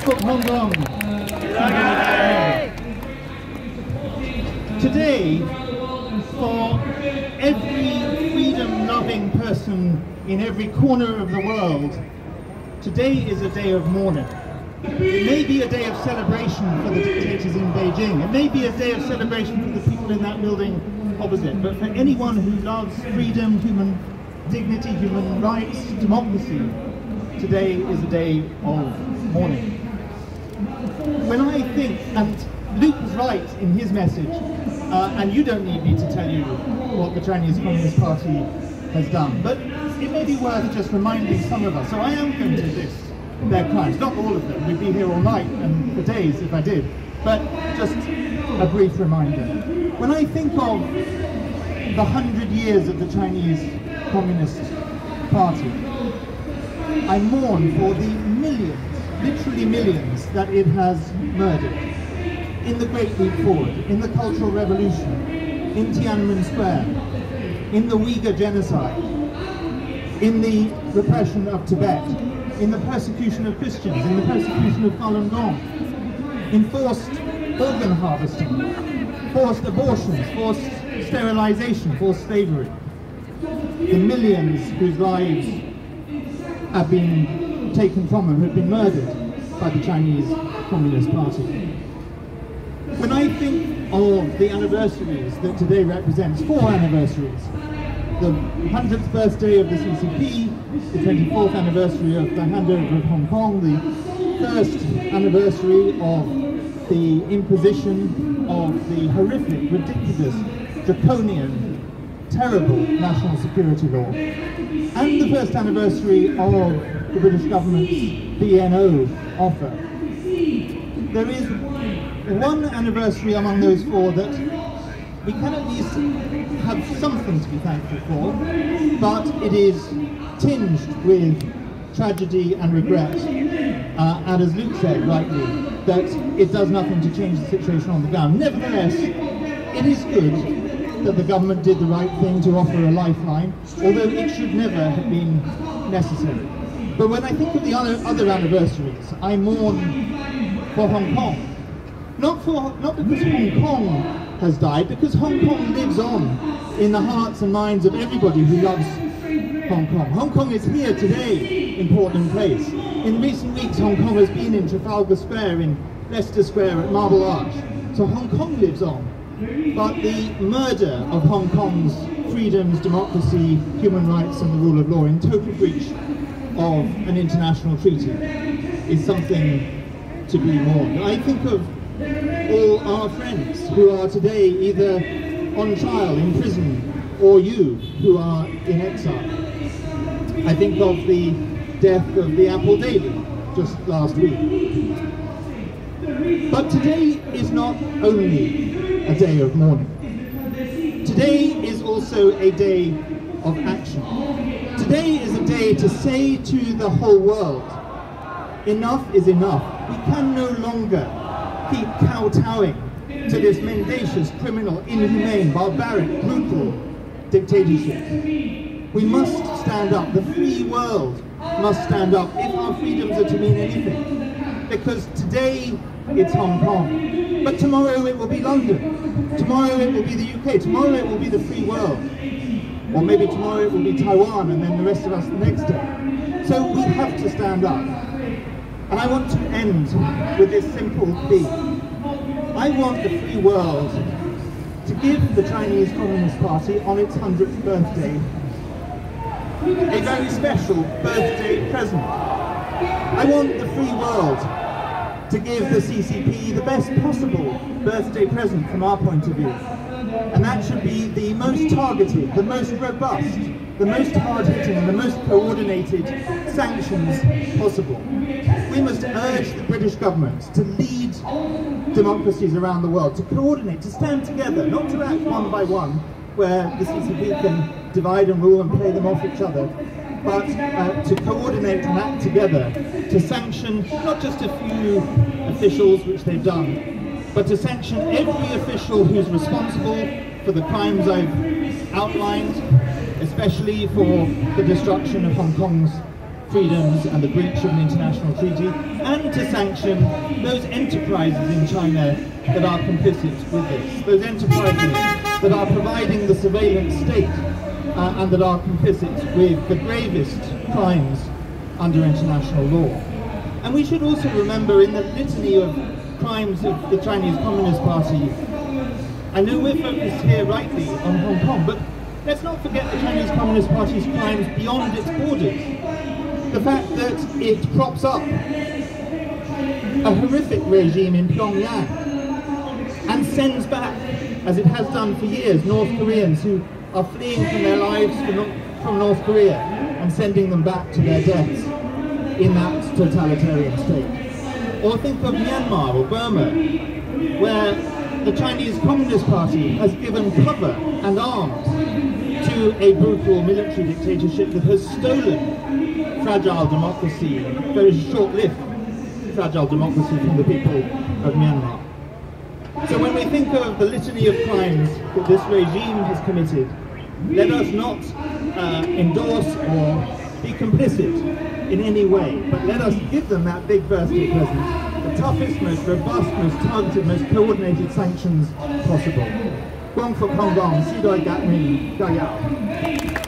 Facebook Hong Kong. Today, for every freedom-loving person in every corner of the world, today is a day of mourning. It may be a day of celebration for the dictators in Beijing. It may be a day of celebration for the people in that building opposite. But for anyone who loves freedom, human dignity, human rights, democracy, today is a day of mourning. When I think, and Luke was right in his message, and you don't need me to tell you what the Chinese Communist Party has done, but it may be worth just reminding some of us. So I am going to list their crimes, not all of them. We'd be here all night and for days if I did, but just a brief reminder. When I think of the 100 years of the Chinese Communist Party, I mourn for the millions, literally millions, that it has murdered. In the Great Leap Forward, in the Cultural Revolution, in Tiananmen Square, in the Uyghur genocide, in the repression of Tibet, in the persecution of Christians, in the persecution of Falun Gong, in forced organ harvesting, forced abortions, forced sterilization, forced slavery. The millions whose lives have been taken from them, have been murdered by the Chinese Communist Party. When I think of the anniversaries that today represents, 4 anniversaries, the 100th birthday of the CCP, the 24th anniversary of the handover of Hong Kong, the 1st anniversary of the imposition of the horrific, ridiculous, draconian, terrible national security law, and the 1st anniversary of the British government's BNO offer. There is one anniversary among those 4 that we can at least have something to be thankful for, but it is tinged with tragedy and regret, and as Luke said rightly, that it does nothing to change the situation on the ground. Nevertheless, it is good that the government did the right thing to offer a lifeline, although it should never have been necessary. But when I think of the other anniversaries, I mourn for Hong Kong. Not because Hong Kong has died, because Hong Kong lives on in the hearts and minds of everybody who loves Hong Kong. Hong Kong is here today in Portland Place. In recent weeks, Hong Kong has been in Trafalgar Square, in Leicester Square, at Marble Arch. So Hong Kong lives on. But the murder of Hong Kong's freedoms, democracy, human rights and the rule of law in total breach of an international treaty is something to be mourned. I think of all our friends who are today either on trial, in prison, or you who are in exile. I think of the death of the Apple Daily just last week. But today is not only a day of mourning. Today is also a day of action. Today is a day to say to the whole world, enough is enough. We can no longer keep kowtowing to this mendacious, criminal, inhumane, barbaric, brutal dictatorship. We must stand up. The free world must stand up if our freedoms are to mean anything. Because today it's Hong Kong, but tomorrow it will be London, tomorrow it will be the UK, tomorrow it will be the free world, or maybe tomorrow it will be Taiwan and then the rest of us the next day. So we have to stand up. And I want to end with this simple plea. I want the free world to give the Chinese Communist Party on its 100th birthday a very special birthday present. I want the free world to give the CCP the best possible birthday present from our point of view. And that should be the most targeted, the most robust, the most hard-hitting and the most coordinated sanctions possible. We must urge the British government to lead democracies around the world, to coordinate, to stand together, not to act one by one, where the CCP can divide and rule and play them off each other, but to coordinate and act together, to sanction not just a few officials, which they've done, but to sanction every official who's responsible for the crimes I've outlined, especially for the destruction of Hong Kong's freedoms and the breach of an international treaty, and to sanction those enterprises in China that are complicit with this, those enterprises that are providing the surveillance state and that are complicit with the gravest crimes under international law. And we should also remember, in the litany of crimes of the Chinese Communist Party, I know we're focused here rightly on Hong Kong, but let's not forget the Chinese Communist Party's crimes beyond its borders. The fact that it props up a horrific regime in Pyongyang and sends back, as it has done for years, North Koreans who are fleeing from their lives from North Korea and sending them back to their deaths in that totalitarian state. Or think of Myanmar or Burma, where the Chinese Communist Party has given cover and arms to a brutal military dictatorship that has stolen fragile democracy, very short-lived fragile democracy, from the people of Myanmar. So when we think of the litany of crimes that this regime has committed, let us not endorse or be complicit in any way, but let us give them that big birthday present, the toughest, most robust, most targeted, most coordinated sanctions possible. 光复香港，時代革命，加油！